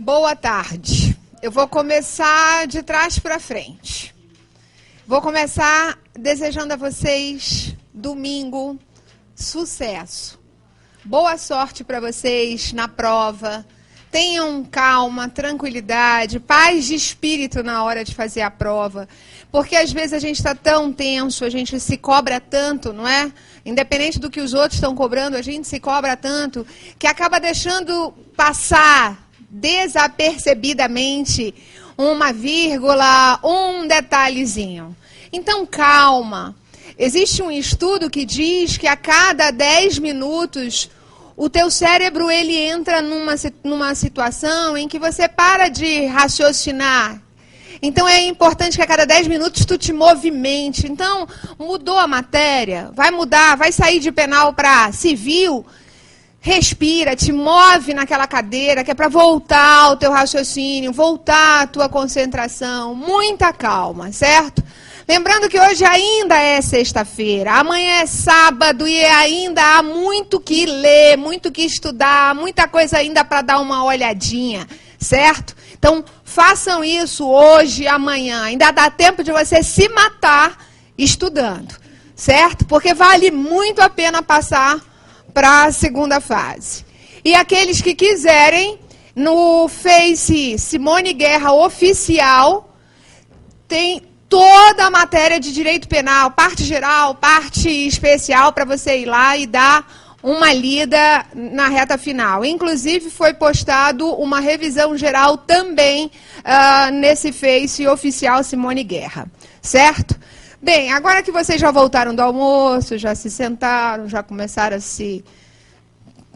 Boa tarde. Eu vou começar de trás para frente. Vou começar desejando a vocês, domingo, sucesso. Boa sorte para vocês na prova. Tenham calma, tranquilidade, paz de espírito na hora de fazer a prova. Porque às vezes a gente está tão tenso, a gente se cobra tanto, não é? Independente do que os outros estão cobrando, a gente se cobra tanto, que acaba deixando passar desapercebidamente uma vírgula, um detalhezinho. Então, calma. Existe um estudo que diz que a cada 10 minutos o teu cérebro ele entra numa situação em que você para de raciocinar. Então, é importante que a cada 10 minutos tu te movimente. Então, mudou a matéria, vai mudar, vai sair de penal para civil, respira, te move naquela cadeira, que é para voltar ao teu raciocínio, voltar à tua concentração, muita calma, certo? Lembrando que hoje ainda é sexta-feira, amanhã é sábado e ainda há muito que ler, muito que estudar, muita coisa ainda para dar uma olhadinha, certo? Então, façam isso hoje e amanhã. Ainda dá tempo de você se matar estudando, certo? Porque vale muito a pena passar para a segunda fase. E aqueles que quiserem, no Face Simone Guerra Oficial, tem toda a matéria de direito penal, parte geral, parte especial, para você ir lá e dar uma lida na reta final. Inclusive, foi postado uma revisão geral também nesse Face Oficial Simone Guerra, certo? Bem, agora que vocês já voltaram do almoço, já se sentaram, já começaram a se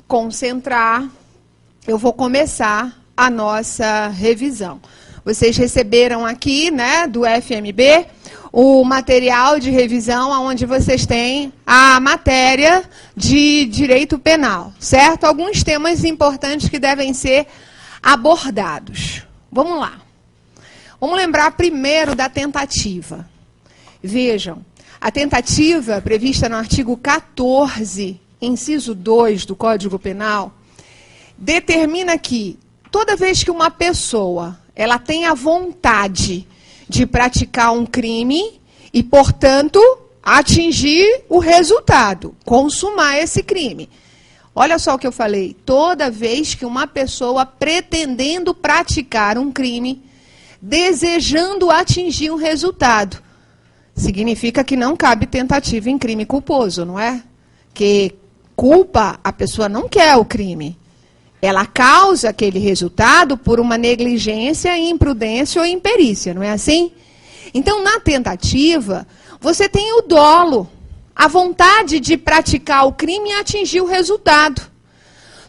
concentrar, eu vou começar a nossa revisão. Vocês receberam aqui, né, do FMB, o material de revisão onde vocês têm a matéria de direito penal, certo? Alguns temas importantes que devem ser abordados. Vamos lá. Vamos lembrar primeiro da tentativa. Vejam, a tentativa prevista no artigo 14, inciso 2 do Código Penal, determina que toda vez que uma pessoa ela tem a vontade de praticar um crime e, portanto, atingir o resultado, consumar esse crime. Olha só o que eu falei. Toda vez que uma pessoa pretendendo praticar um crime, desejando atingir um resultado, significa que não cabe tentativa em crime culposo, não é? Que culpa, a pessoa não quer o crime. Ela causa aquele resultado por uma negligência, imprudência ou imperícia, não é assim? Então, na tentativa, você tem o dolo, a vontade de praticar o crime e atingir o resultado.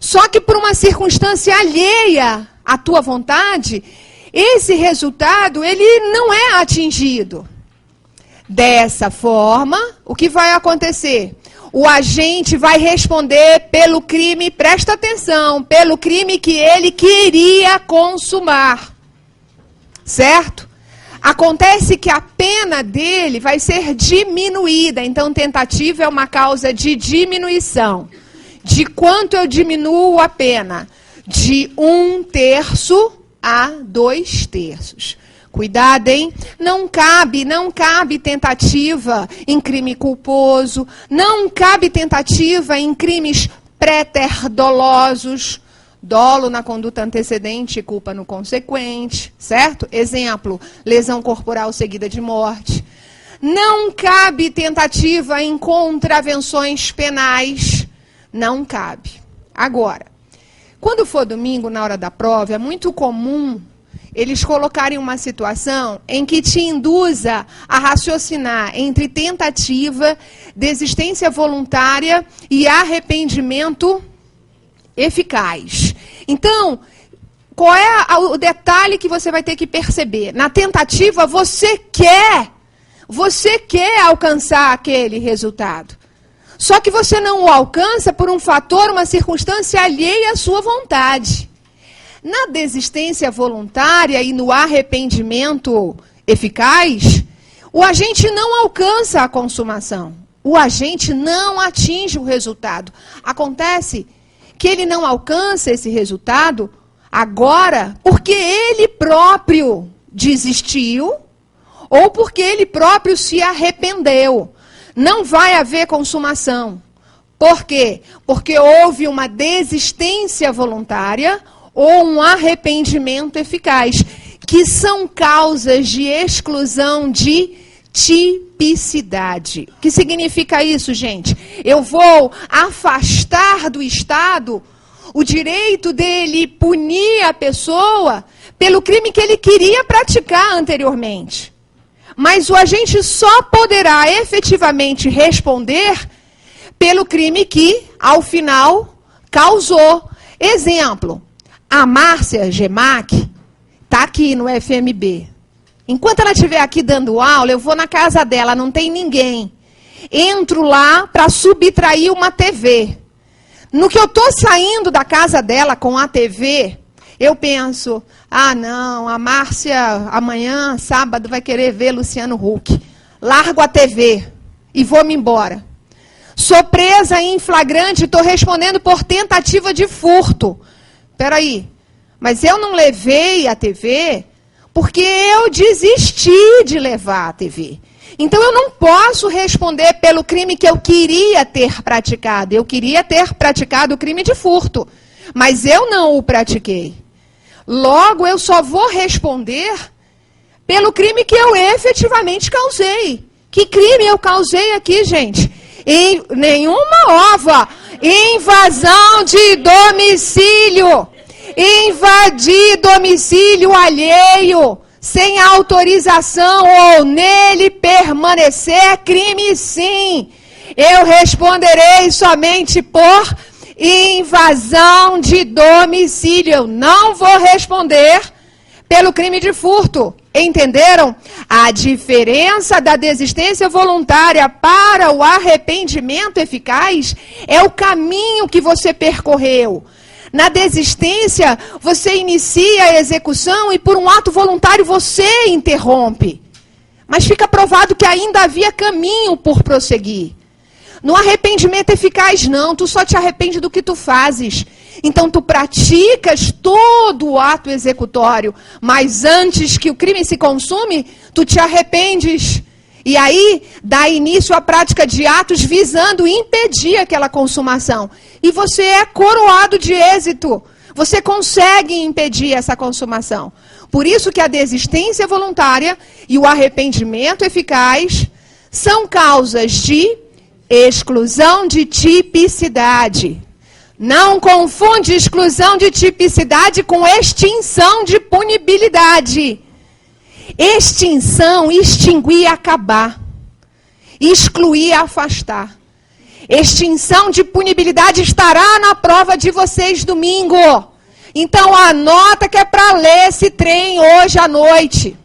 Só que por uma circunstância alheia à tua vontade, esse resultado ele não é atingido. Dessa forma, o que vai acontecer? O agente vai responder pelo crime, presta atenção, pelo crime que ele queria consumar. Certo? Acontece que a pena dele vai ser diminuída. Então, tentativa é uma causa de diminuição. De quanto eu diminuo a pena? De 1/3 a 2/3. Cuidado, hein? Não cabe tentativa em crime culposo, não cabe tentativa em crimes préter-dolosos, dolo na conduta antecedente e culpa no consequente, certo? Exemplo, lesão corporal seguida de morte. Não cabe tentativa em contravenções penais, não cabe. Agora, quando for domingo, na hora da prova, é muito comum eles colocarem uma situação em que te induza a raciocinar entre tentativa, desistência voluntária e arrependimento eficaz. Então, qual é o detalhe que você vai ter que perceber? Na tentativa, você quer alcançar aquele resultado. Só que você não o alcança por um fator, uma circunstância alheia à sua vontade. Na desistência voluntária e no arrependimento eficaz, o agente não alcança a consumação. O agente não atinge o resultado. Acontece que ele não alcança esse resultado Agora, porque ele próprio desistiu, ou porque ele próprio se arrependeu, não vai haver consumação. Por quê? Porque houve uma desistência voluntária ou um arrependimento eficaz, que são causas de exclusão de tipicidade. O que significa isso, gente? Eu vou afastar do Estado o direito dele punir a pessoa pelo crime que ele queria praticar anteriormente. Mas o agente só poderá efetivamente responder pelo crime que, ao final, causou. Exemplo, a Márcia Gemac está aqui no FMB. Enquanto ela estiver aqui dando aula, eu vou na casa dela, não tem ninguém. Entro lá para subtrair uma TV. No que eu estou saindo da casa dela com a TV, eu penso, ah não, a Márcia amanhã, sábado, vai querer ver Luciano Huck. Largo a TV e vou-me embora. Sou presa em flagrante, estou respondendo por tentativa de furto. Espera aí, mas eu não levei a TV porque eu desisti de levar a TV. Então, eu não posso responder pelo crime que eu queria ter praticado. Eu queria ter praticado o crime de furto, mas eu não o pratiquei. Logo, eu só vou responder pelo crime que eu efetivamente causei. Que crime eu causei aqui, gente? Nenhuma ova. Invasão de domicílio. Invadir domicílio alheio sem autorização ou nele permanecer é crime, sim. Eu responderei somente por invasão de domicílio. Eu não vou responder pelo crime de furto. Entenderam? A diferença da desistência voluntária para o arrependimento eficaz é o caminho que você percorreu. Na desistência, você inicia a execução e por um ato voluntário você interrompe. Mas fica provado que ainda havia caminho por prosseguir. No arrependimento eficaz, não. Tu só te arrepende do que tu fazes. Então, tu praticas todo o ato executório. Mas antes que o crime se consume, tu te arrependes. E aí, dá início à prática de atos visando impedir aquela consumação. E você é coroado de êxito. Você consegue impedir essa consumação. Por isso que a desistência voluntária e o arrependimento eficaz são causas de exclusão de tipicidade. Não confunde exclusão de tipicidade com extinção de punibilidade. Extinção, extinguir, acabar. Excluir, afastar. Extinção de punibilidade estará na prova de vocês domingo. Então anota que é para ler esse trem hoje à noite.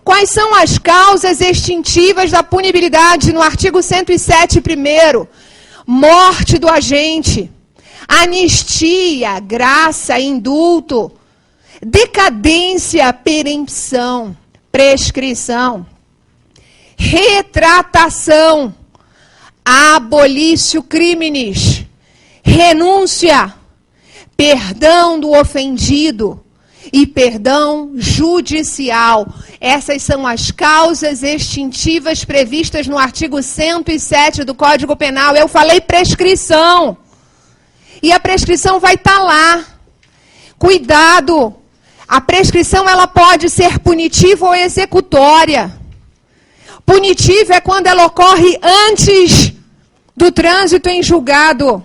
Quais são as causas extintivas da punibilidade no artigo 107 primeiro? Morte do agente, anistia, graça, indulto, decadência, perempção, prescrição, retratação, abolício criminis, renúncia, perdão do ofendido e perdão judicial. Essas são as causas extintivas previstas no artigo 107 do Código Penal. Eu falei prescrição. E a prescrição vai estar lá. Cuidado. A prescrição ela pode ser punitiva ou executória. Punitiva é quando ela ocorre antes do trânsito em julgado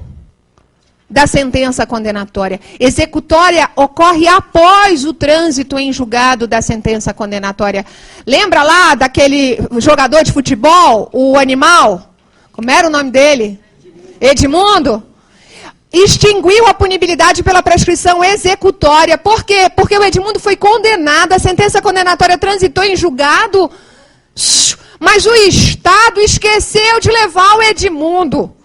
da sentença condenatória. Executória ocorre após o trânsito em julgado da sentença condenatória. Lembra lá daquele jogador de futebol, o animal? Como era o nome dele? Edmundo? Extinguiu a punibilidade pela prescrição executória. Por quê? Porque o Edmundo foi condenado, a sentença condenatória transitou em julgado, mas o Estado esqueceu de levar o Edmundo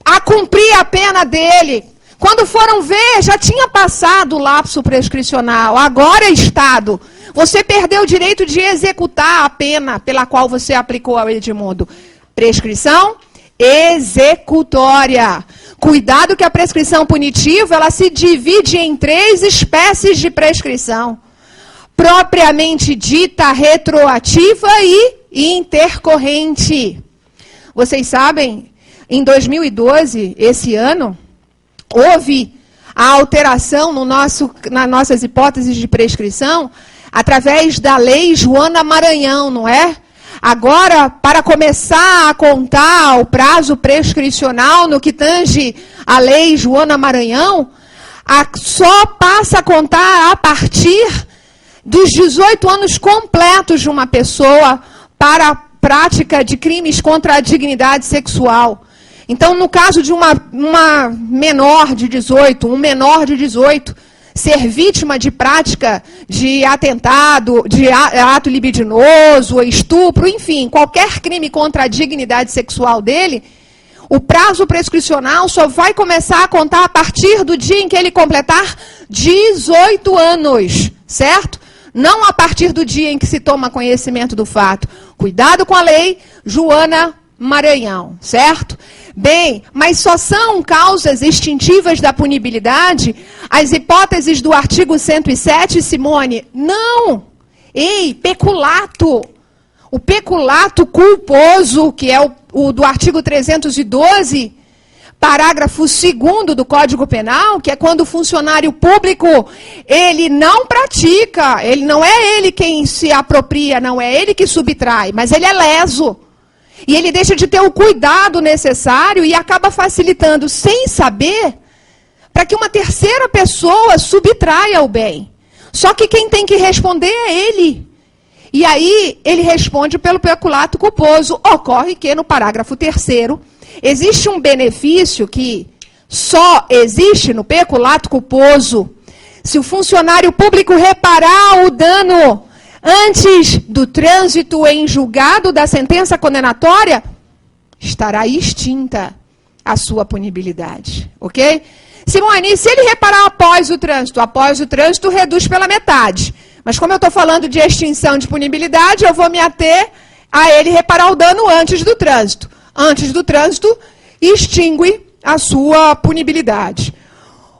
a cumprir a pena dele. Quando foram ver, já tinha passado o lapso prescricional. Agora, Estado, você perdeu o direito de executar a pena pela qual você aplicou ao Edmundo. Prescrição executória. Cuidado que a prescrição punitiva, ela se divide em 3 espécies de prescrição. Propriamente dita, retroativa e intercorrente. Vocês sabem, em 2012, esse ano, houve a alteração nas nossas hipóteses de prescrição através da lei Joana Maranhão, não é? Agora, para começar a contar o prazo prescricional no que tange a lei Joana Maranhão, só passa a contar a partir dos 18 anos completos de uma pessoa para a prática de crimes contra a dignidade sexual. Então, no caso de uma menor de 18, um menor de 18, ser vítima de prática de atentado, de ato libidinoso, estupro, enfim, qualquer crime contra a dignidade sexual dele, o prazo prescricional só vai começar a contar a partir do dia em que ele completar 18 anos, certo? Não a partir do dia em que se toma conhecimento do fato. Cuidado com a lei Joana Maranhão, certo? Bem, mas só são causas extintivas da punibilidade as hipóteses do artigo 107, Simone? Não! Ei, peculato! O peculato culposo, que é o do artigo 312, parágrafo 2º do Código Penal, que é quando o funcionário público, ele não pratica, não é ele quem se apropria, não é ele que subtrai, mas ele é leso. E ele deixa de ter o cuidado necessário e acaba facilitando, sem saber, para que uma terceira pessoa subtraia o bem. Só que quem tem que responder é ele. E aí, ele responde pelo peculato culposo. Ocorre que, no parágrafo 3º, existe um benefício que só existe no peculato culposo se o funcionário público reparar o dano antes do trânsito em julgado da sentença condenatória, estará extinta a sua punibilidade, ok? Simone, se ele reparar após o trânsito reduz pela metade. Mas como eu estou falando de extinção de punibilidade, eu vou me ater a ele reparar o dano antes do trânsito. Antes do trânsito, extingue a sua punibilidade.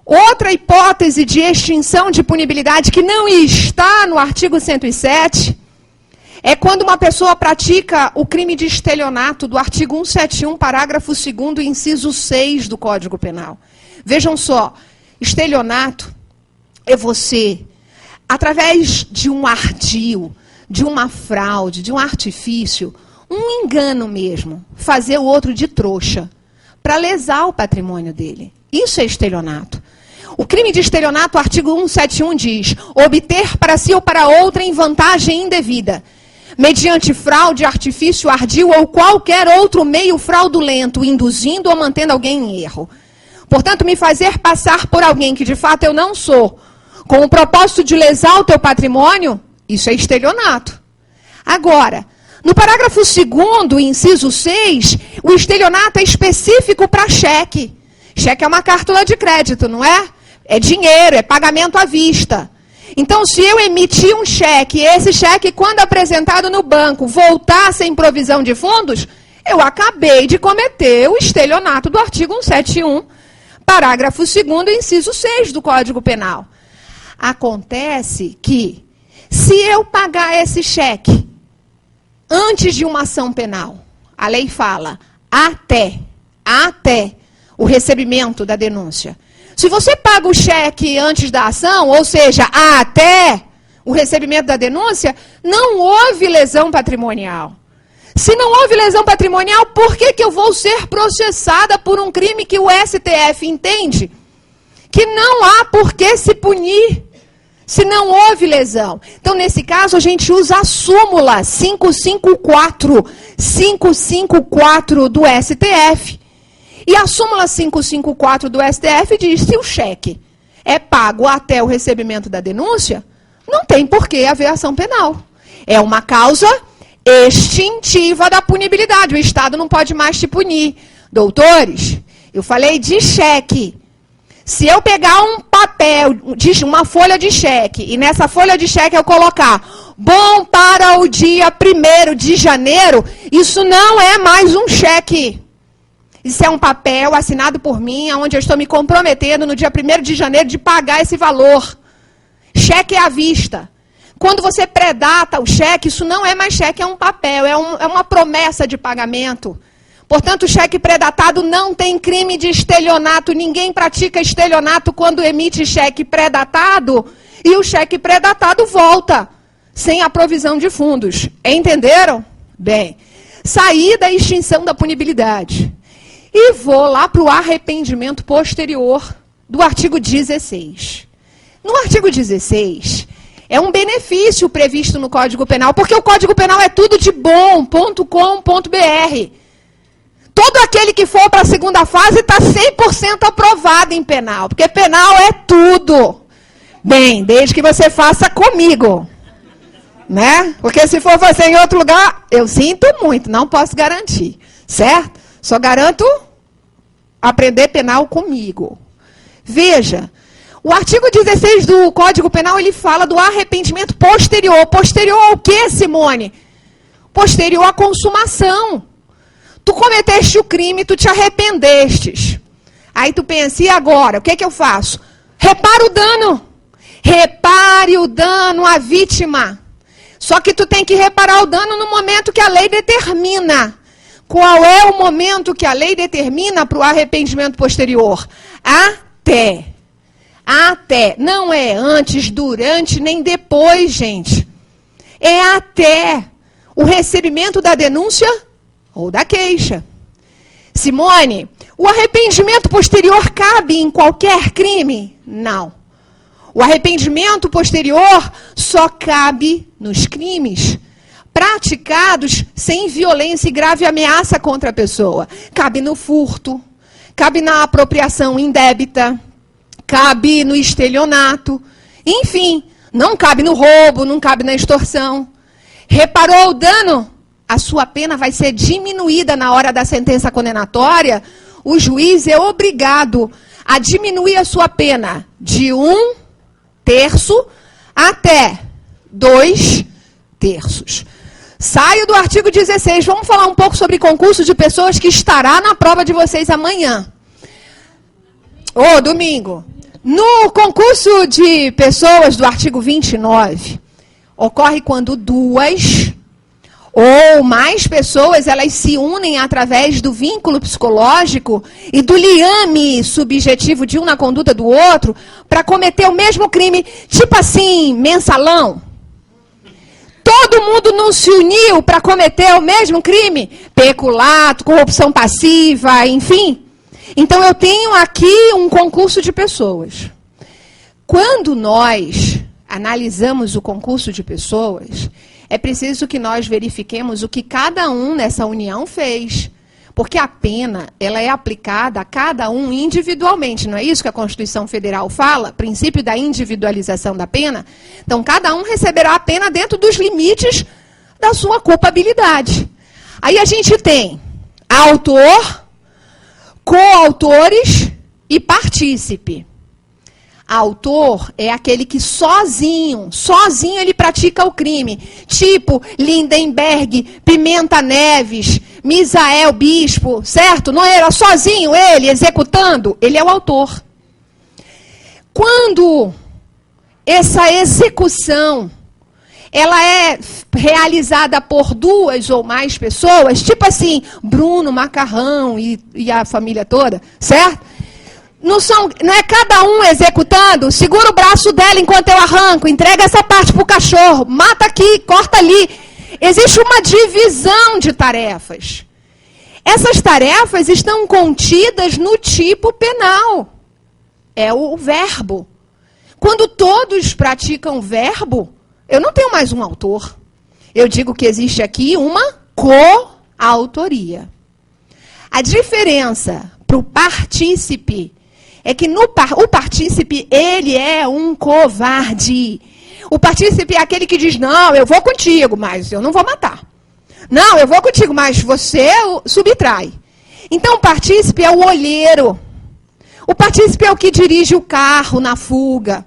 Outra hipótese de extinção de punibilidade que não está no artigo 107 é quando uma pessoa pratica o crime de estelionato do artigo 171, parágrafo 2º, inciso 6 do Código Penal. Vejam só, estelionato é você, através de um ardil, de uma fraude, de um artifício, um engano mesmo, fazer o outro de trouxa, para lesar o patrimônio dele. Isso é estelionato. O crime de estelionato, o artigo 171 diz: obter para si ou para outrem vantagem indevida, mediante fraude, artifício, ardil ou qualquer outro meio fraudulento, induzindo ou mantendo alguém em erro. Portanto, me fazer passar por alguém que de fato eu não sou, com o propósito de lesar o teu patrimônio, isso é estelionato. Agora, no parágrafo 2º, inciso 6, o estelionato é específico para cheque. Cheque é uma cartela de crédito, não é? É dinheiro, é pagamento à vista. Então, se eu emitir um cheque, e esse cheque, quando apresentado no banco, voltar sem provisão de fundos, eu acabei de cometer o estelionato do artigo 171, parágrafo 2º, inciso 6 do Código Penal. Acontece que, se eu pagar esse cheque antes de uma ação penal, a lei fala até o recebimento da denúncia. Se você paga o cheque antes da ação, ou seja, até o recebimento da denúncia, não houve lesão patrimonial. Se não houve lesão patrimonial, por que eu vou ser processada por um crime que o STF entende que não há por que se punir se não houve lesão? Então, nesse caso, a gente usa a súmula 554 do STF. E a súmula 554 do STF diz: se o cheque é pago até o recebimento da denúncia, não tem por que haver ação penal. É uma causa extintiva da punibilidade. O Estado não pode mais te punir. Doutores, eu falei de cheque. Se eu pegar um papel, uma folha de cheque, e nessa folha de cheque eu colocar bom para o dia 1º de janeiro, isso não é mais um cheque. Isso é um papel assinado por mim, onde eu estou me comprometendo no dia 1º de janeiro de pagar esse valor. Cheque é à vista. Quando você predata o cheque, isso não é mais cheque, é um papel, é uma promessa de pagamento. Portanto, o cheque predatado não tem crime de estelionato. Ninguém pratica estelionato quando emite cheque predatado e o cheque predatado volta sem a provisão de fundos. Entenderam? Bem, saí da extinção da punibilidade e vou lá para o arrependimento posterior do artigo 16. No artigo 16, é um benefício previsto no Código Penal, porque o Código Penal é tudo de bom.com.br. Todo aquele que for para a segunda fase está 100% aprovado em penal, porque penal é tudo. Bem, desde que você faça comigo, né? Porque se for fazer em outro lugar, eu sinto muito, não posso garantir, certo? Só garanto aprender penal comigo. Veja, o artigo 16 do Código Penal, ele fala do arrependimento posterior. Posterior ao quê, Simone? Posterior à consumação. Tu cometeste o crime, tu te arrependestes. Aí tu pensa, e agora? O que é que eu faço? Repara o dano. Repare o dano à vítima. Só que tu tem que reparar o dano no momento que a lei determina. Qual é o momento que a lei determina para o arrependimento posterior? Até. Não é antes, durante, nem depois, gente. É até o recebimento da denúncia ou da queixa. Simone, o arrependimento posterior cabe em qualquer crime? Não. O arrependimento posterior só cabe nos crimes praticados sem violência e grave ameaça contra a pessoa. Cabe no furto, cabe na apropriação indébita, cabe no estelionato, enfim, não cabe no roubo, não cabe na extorsão. Reparou o dano? A sua pena vai ser diminuída na hora da sentença condenatória. O juiz é obrigado a diminuir a sua pena de 1/3 até 2/3. Saio do artigo 16. Vamos falar um pouco sobre concurso de pessoas que estará na prova de vocês amanhã. Domingo. No concurso de pessoas do artigo 29, ocorre quando 2 ou mais pessoas, elas se unem através do vínculo psicológico e do liame subjetivo de um na conduta do outro para cometer o mesmo crime. Tipo assim, mensalão. Todo mundo não se uniu para cometer o mesmo crime? Peculato, corrupção passiva, enfim. Então eu tenho aqui um concurso de pessoas. Quando nós analisamos o concurso de pessoas, é preciso que nós verifiquemos o que cada um nessa união fez. Porque a pena, ela é aplicada a cada um individualmente. Não é isso que a Constituição Federal fala? Princípio da individualização da pena. Então, cada um receberá a pena dentro dos limites da sua culpabilidade. Aí a gente tem autor, coautores e partícipe. Autor é aquele que sozinho ele pratica o crime. Tipo Lindenberg, Pimenta Neves, Misael Bispo, certo? Não era sozinho ele executando? Ele é o autor. Quando essa execução ela é realizada por 2 ou mais pessoas, tipo assim, Bruno, Macarrão e a família toda, certo? Não é cada um executando, segura o braço dela enquanto eu arranco, entrega essa parte para o cachorro, mata aqui, corta ali. Existe uma divisão de tarefas. Essas tarefas estão contidas no tipo penal. É o verbo. Quando todos praticam verbo, eu não tenho mais um autor. Eu digo que existe aqui uma coautoria. A diferença para o partícipe é que o partícipe, ele é um covarde. O partícipe é aquele que diz, não, eu vou contigo, mas eu não vou matar. Não, eu vou contigo, mas você subtrai. Então, o partícipe é o olheiro. O partícipe é o que dirige o carro na fuga.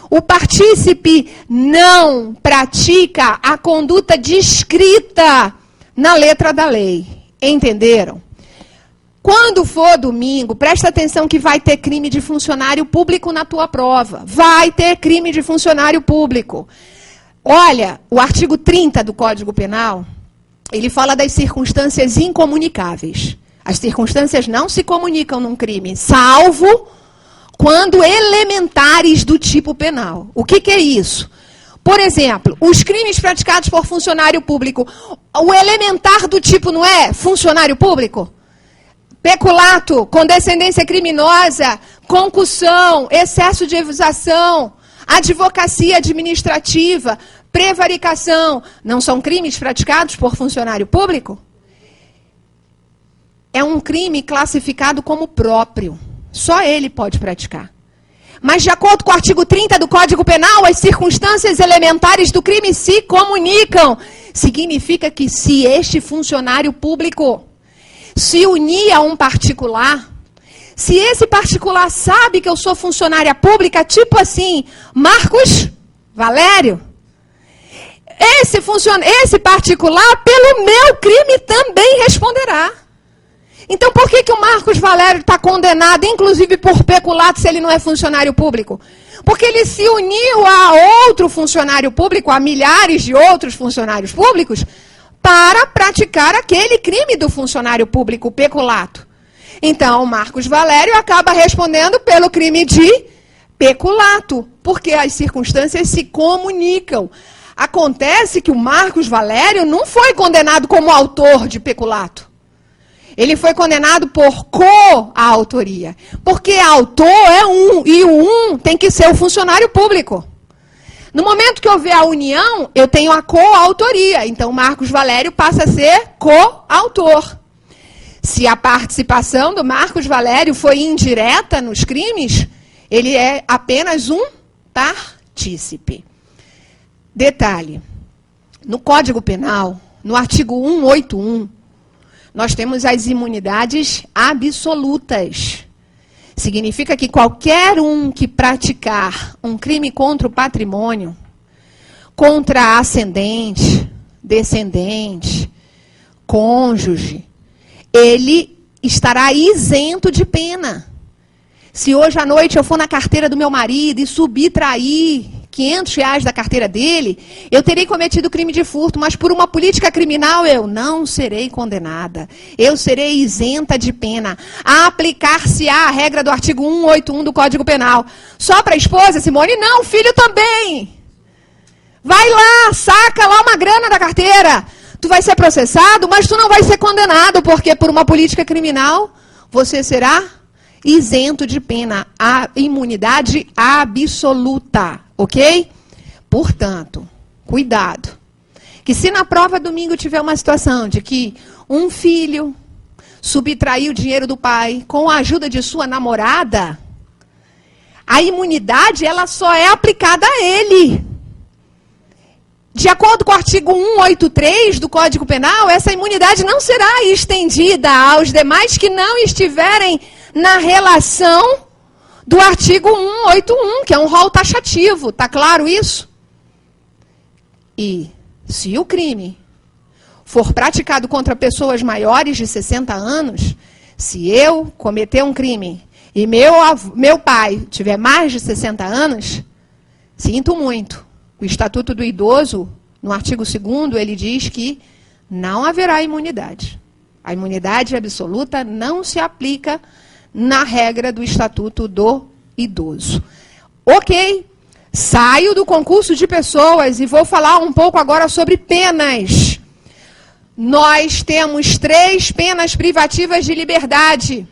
O partícipe não pratica a conduta descrita na letra da lei. Entenderam? Quando for domingo, presta atenção que vai ter crime de funcionário público na tua prova. Vai ter crime de funcionário público. Olha, o artigo 30 do Código Penal, ele fala das circunstâncias incomunicáveis. As circunstâncias não se comunicam num crime, salvo quando elementares do tipo penal. O que é isso? Por exemplo, os crimes praticados por funcionário público, o elementar do tipo não é funcionário público? Peculato, condescendência criminosa, concussão, excesso de acusação, advocacia administrativa, prevaricação, não são crimes praticados por funcionário público? É um crime classificado como próprio. Só ele pode praticar. Mas, de acordo com o artigo 30 do Código Penal, as circunstâncias elementares do crime se comunicam. Significa que se este funcionário público se unir a um particular, se esse particular sabe que eu sou funcionária pública, tipo assim, Marcos Valério, esse particular, pelo meu crime, também responderá. Então, por que o Marcos Valério está condenado, inclusive por peculato, se ele não é funcionário público? Porque ele se uniu a outro funcionário público, a milhares de outros funcionários públicos, para praticar aquele crime do funcionário público, o peculato. Então, o Marcos Valério acaba respondendo pelo crime de peculato, porque as circunstâncias se comunicam. Acontece que o Marcos Valério não foi condenado como autor de peculato. Ele foi condenado por coautoria. Porque autor é um, e o um tem que ser o funcionário público. No momento que houver a união, eu tenho a coautoria. Então, Marcos Valério passa a ser coautor. Se a participação do Marcos Valério foi indireta nos crimes, ele é apenas um partícipe. Detalhe, no Código Penal, no artigo 181, nós temos as imunidades absolutas. Significa que qualquer um que praticar um crime contra o patrimônio, contra ascendente, descendente, cônjuge, ele estará isento de pena. Se hoje à noite eu for na carteira do meu marido e subtrair R$500 da carteira dele, eu terei cometido crime de furto, mas por uma política criminal eu não serei condenada. Eu serei isenta de pena. Aplicar-se-á a regra do artigo 181 do Código Penal. Só para a esposa, Simone? Não, filho também. Vai lá, saca lá uma grana da carteira. Tu vai ser processado, mas tu não vai ser condenado, porque por uma política criminal você será isento de pena. A imunidade absoluta. Ok? Portanto, cuidado. Que se na prova domingo tiver uma situação de que um filho subtraiu o dinheiro do pai com a ajuda de sua namorada, a imunidade ela só é aplicada a ele. De acordo com o artigo 183 do Código Penal, essa imunidade não será estendida aos demais que não estiverem na relação do artigo 181, que é um rol taxativo. Está claro isso? E se o crime for praticado contra pessoas maiores de 60 anos, se eu cometer um crime e meu pai tiver mais de 60 anos, sinto muito. O Estatuto do Idoso, no artigo 2º, ele diz que não haverá imunidade. A imunidade absoluta não se aplica na regra do Estatuto do Idoso. Ok, saio do concurso de pessoas e vou falar um pouco agora sobre penas. Nós temos 3 penas privativas de liberdade.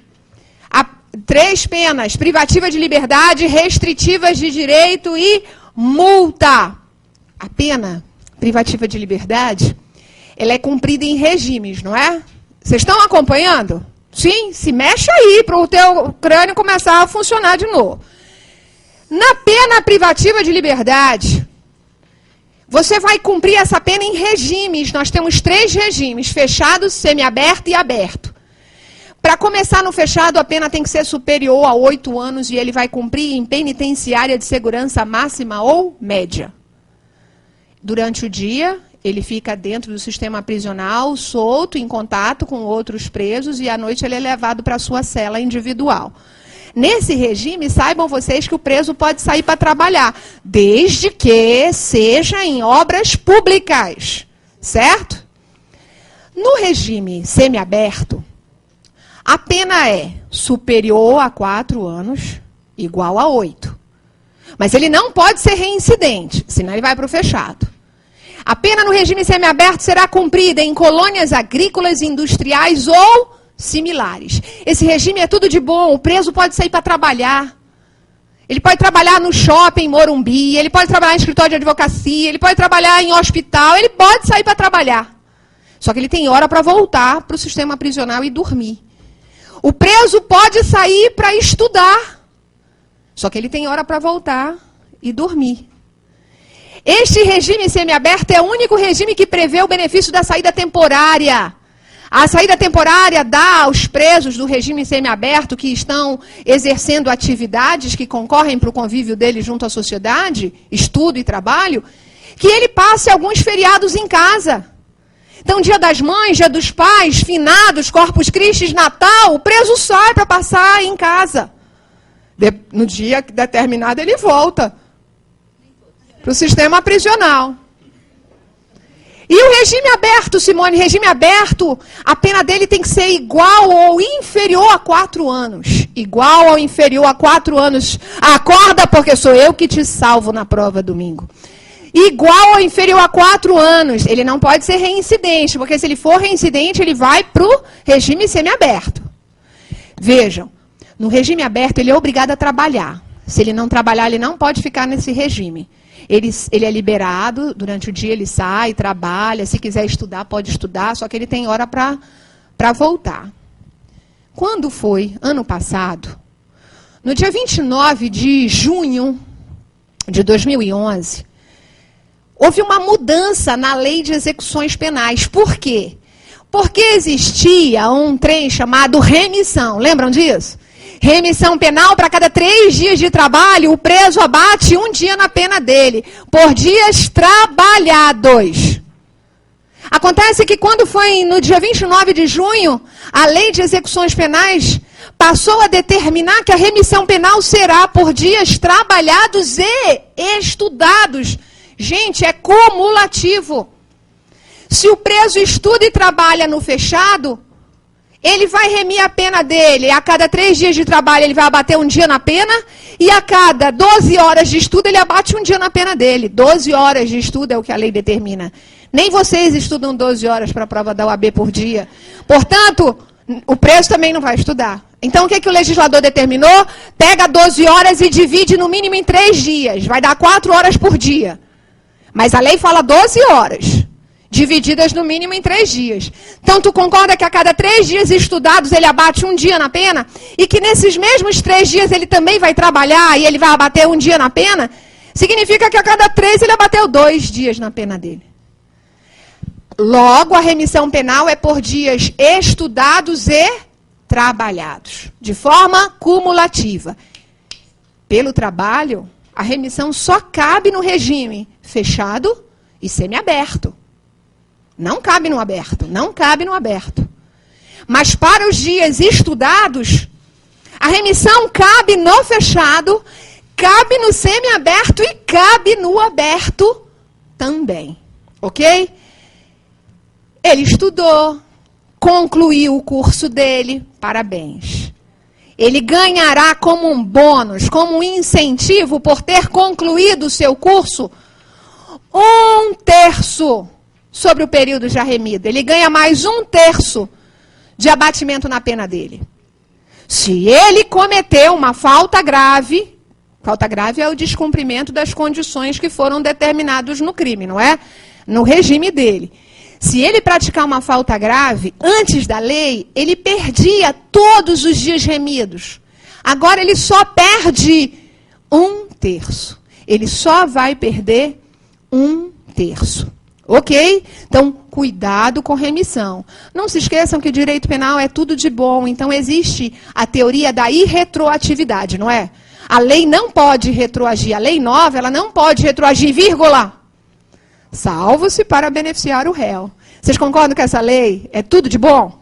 3 penas, privativa de liberdade, restritivas de direito e multa. A pena privativa de liberdade, ela é cumprida em regimes, não é? Vocês estão acompanhando? Sim, se mexe aí para o teu crânio começar a funcionar de novo. Na pena privativa de liberdade, você vai cumprir essa pena em regimes. Nós temos 3 regimes, fechado, semiaberto e aberto. Para começar no fechado, a pena tem que ser superior a 8 anos e ele vai cumprir em penitenciária de segurança máxima ou média. Durante o dia, Ele fica dentro do sistema prisional, solto, em contato com outros presos, e à noite ele é levado para a sua cela individual. Nesse regime, saibam vocês que o preso pode sair para trabalhar, desde que seja em obras públicas, certo? No regime semiaberto, a pena é superior a 4 anos, igual a 8. Mas ele não pode ser reincidente, senão ele vai para o fechado. A pena no regime semiaberto será cumprida em colônias agrícolas, industriais ou similares. Esse regime é tudo de bom, o preso pode sair para trabalhar. Ele pode trabalhar no shopping Morumbi, ele pode trabalhar em escritório de advocacia, ele pode trabalhar em hospital, ele pode sair para trabalhar. Só que ele tem hora para voltar para o sistema prisional e dormir. O preso pode sair para estudar. Só que ele tem hora para voltar e dormir. Este regime semiaberto é o único regime que prevê o benefício da saída temporária. A saída temporária dá aos presos do regime semiaberto que estão exercendo atividades que concorrem para o convívio dele junto à sociedade, estudo e trabalho, que ele passe alguns feriados em casa. Então, Dia das Mães, Dia dos Pais, Finados, Corpus Christi, Natal, o preso sai para passar em casa. No dia determinado ele volta para o sistema prisional. E o regime aberto, Simone, regime aberto, a pena dele tem que ser igual ou inferior a 4 anos. Igual ou inferior a 4 anos. Acorda, porque sou eu que te salvo na prova domingo. Igual ou inferior a 4 anos. Ele não pode ser reincidente, porque se ele for reincidente, ele vai para o regime semiaberto. Vejam, no regime aberto, ele é obrigado a trabalhar. Se ele não trabalhar, ele não pode ficar nesse regime. Ele é liberado, durante o dia ele sai, trabalha, se quiser estudar, pode estudar, só que ele tem hora para voltar. Quando foi, ano passado, no dia 29 de junho de 2011, houve uma mudança na lei de execuções penais. Por quê? Porque existia um trem chamado remissão, lembram disso? Remissão penal, para cada 3 dias de trabalho, o preso abate 1 dia na pena dele, por dias trabalhados. Acontece que quando foi no dia 29 de junho, a lei de execuções penais passou a determinar que a remissão penal será por dias trabalhados e estudados. Gente, é cumulativo. Se o preso estuda e trabalha no fechado, ele vai remir a pena dele. A cada 3 dias de trabalho, ele vai abater 1 dia na pena. E a cada 12 horas de estudo, ele abate 1 dia na pena dele. 12 horas de estudo é o que a lei determina. Nem vocês estudam 12 horas para a prova da OAB por dia. Portanto, o preso também não vai estudar. Então, o que o legislador determinou? Pega 12 horas e divide no mínimo em 3 dias. Vai dar 4 horas por dia. Mas a lei fala 12 horas. Divididas no mínimo em 3 dias. Então, tu concorda que a cada 3 dias estudados ele abate 1 dia na pena? E que nesses mesmos 3 dias ele também vai trabalhar e ele vai abater 1 dia na pena? Significa que a cada 3 ele abateu 2 dias na pena dele. Logo, a remissão penal é por dias estudados e trabalhados. De forma cumulativa. Pelo trabalho, a remissão só cabe no regime fechado e semiaberto. Não cabe no aberto, não cabe no aberto. Mas para os dias estudados, a remissão cabe no fechado, cabe no semiaberto e cabe no aberto também. Ok? Ele estudou, concluiu o curso dele, parabéns. Ele ganhará como um bônus, como um incentivo por ter concluído o seu curso, 1/3 sobre o período já remido. Ele ganha mais 1/3 de abatimento na pena dele. Se ele cometeu uma falta grave é o descumprimento das condições que foram determinadas no crime, não é? No regime dele. Se ele praticar uma falta grave, antes da lei, ele perdia todos os dias remidos. Agora ele só perde 1/3. Ele só vai perder 1/3. Ok? Então, cuidado com remissão. Não se esqueçam que o direito penal é tudo de bom. Então, existe a teoria da irretroatividade, não é? A lei não pode retroagir. A lei nova, ela não pode retroagir, vírgula. salvo-se para beneficiar o réu. Vocês concordam que essa lei é tudo de bom?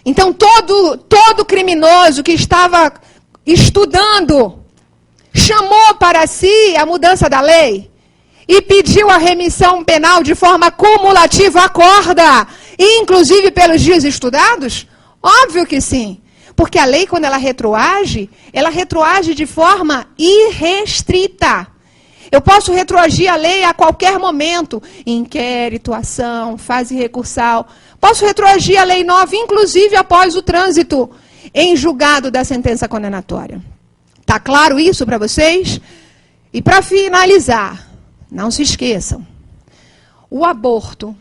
Então, todo criminoso que estava estudando chamou para si a mudança da lei e pediu a remissão penal de forma cumulativa, acorda, inclusive pelos dias estudados? Óbvio que sim. Porque a lei, quando ela retroage de forma irrestrita. Eu posso retroagir a lei a qualquer momento. Inquérito, ação, fase recursal. Posso retroagir a lei nova, inclusive após o trânsito em julgado da sentença condenatória. Está claro isso para vocês? E para finalizar, não se esqueçam. O aborto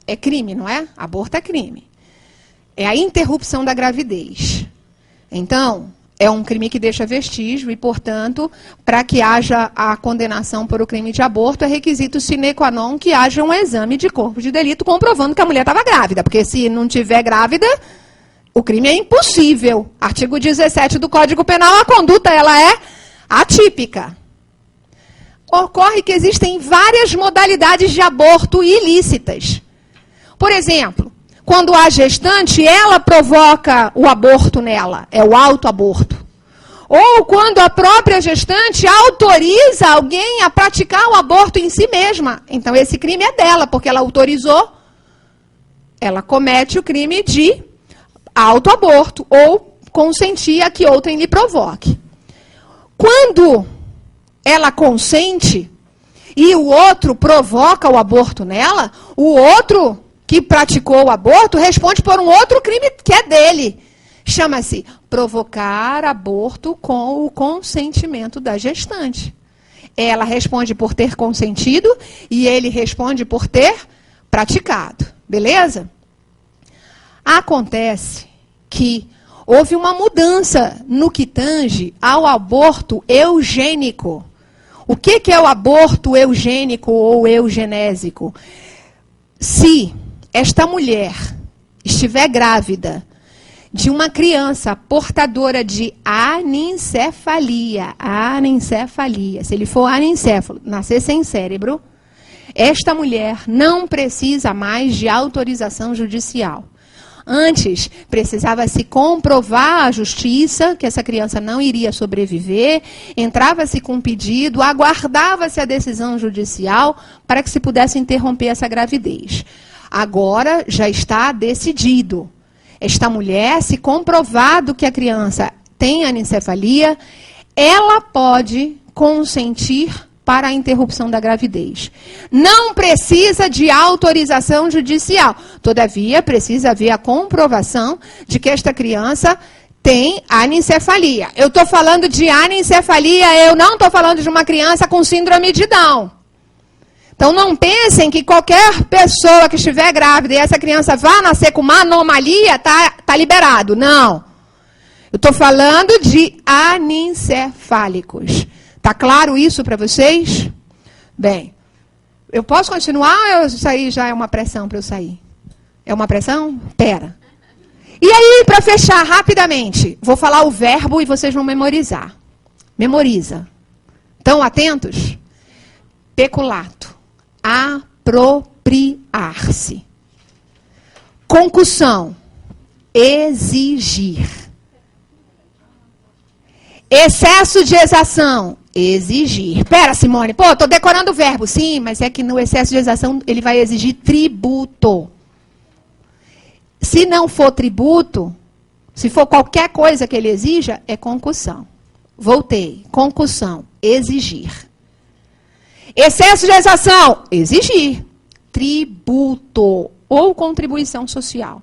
é crime, não é? Aborto é crime. É a interrupção da gravidez. Então, é um crime que deixa vestígio e, portanto, para que haja a condenação por o crime de aborto, é requisito sine qua non que haja um exame de corpo de delito comprovando que a mulher estava grávida. Porque se não tiver grávida, o crime é impossível. Artigo 17 do Código Penal, a conduta ela é atípica. Ocorre que existem várias modalidades de aborto ilícitas. Por exemplo, quando a gestante, ela provoca o aborto nela, é o autoaborto. Ou quando a própria gestante autoriza alguém a praticar o aborto em si mesma. Então, esse crime é dela, porque ela autorizou, ela comete o crime de autoaborto, ou consentir a que outrem lhe provoque. Quando ela consente e o outro provoca o aborto nela, o outro que praticou o aborto responde por um outro crime que é dele. Chama-se provocar aborto com o consentimento da gestante. Ela responde por ter consentido e ele responde por ter praticado. Beleza? Acontece que houve uma mudança no que tange ao aborto eugênico. O que é o aborto eugênico ou eugenésico? Se esta mulher estiver grávida de uma criança portadora de anencefalia, se ele for anencéfalo, nascer sem cérebro, esta mulher não precisa mais de autorização judicial. Antes, precisava se comprovar à justiça que essa criança não iria sobreviver, entrava-se com um pedido, aguardava-se a decisão judicial para que se pudesse interromper essa gravidez. Agora já está decidido. Esta mulher, se comprovado que a criança tem anencefalia, ela pode consentir para a interrupção da gravidez. Não precisa de autorização judicial. Todavia, precisa haver a comprovação de que esta criança tem anencefalia. Eu estou falando de anencefalia, eu não estou falando de uma criança com síndrome de Down. Então, não pensem que qualquer pessoa que estiver grávida e essa criança vá nascer com uma anomalia, tá liberado. Não. Eu estou falando de anencefálicos. Está claro isso para vocês? Bem, eu posso continuar ou isso aí já é uma pressão para eu sair? É uma pressão? Pera. E aí, para fechar rapidamente, vou falar o verbo e vocês vão memorizar. Memoriza. Estão atentos? Peculato. Apropriar-se. Concussão. Exigir. Excesso de exação. Exigir. Pera, Simone. Pô, estou decorando o verbo. Sim, mas é que no excesso de exação ele vai exigir tributo. Se não for tributo, se for qualquer coisa que ele exija, é concussão. Voltei. Concussão. Exigir. Excesso de exação. Exigir. Tributo ou contribuição social.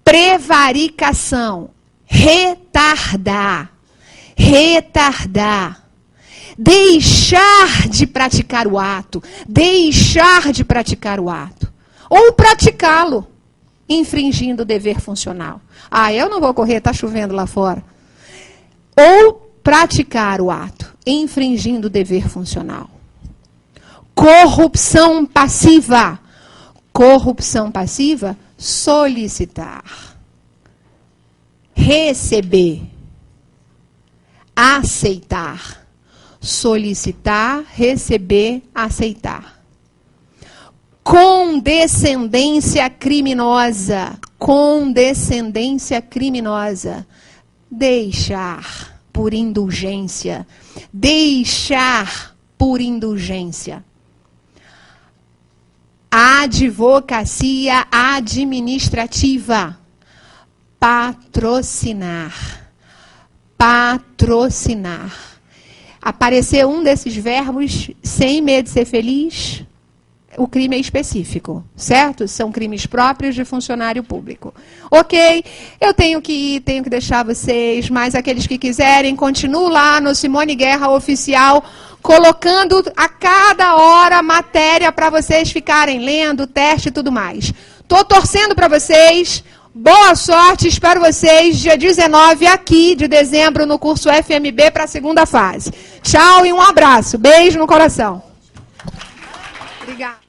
Prevaricação. Retardar. Retardar. Deixar de praticar o ato. Deixar de praticar o ato. Ou praticá-lo, infringindo o dever funcional. Ah, eu não vou correr, está chovendo lá fora. Ou praticar o ato, infringindo o dever funcional. Corrupção passiva. Corrupção passiva, solicitar. Receber. Aceitar. Solicitar, receber, aceitar. Condescendência criminosa. Condescendência criminosa. Deixar por indulgência. Deixar por indulgência. Advocacia administrativa. Patrocinar. Patrocinar. Aparecer um desses verbos sem medo de ser feliz, o crime é específico, certo? São crimes próprios de funcionário público. Ok, eu tenho que ir, tenho que deixar vocês, mas aqueles que quiserem, continuo lá no Simone Guerra Oficial, colocando a cada hora matéria para vocês ficarem lendo, teste e tudo mais. Estou torcendo para vocês. Boa sorte, espero vocês dia 19 aqui de dezembro no curso FMB para a segunda fase. Tchau e um abraço. Beijo no coração. Obrigada.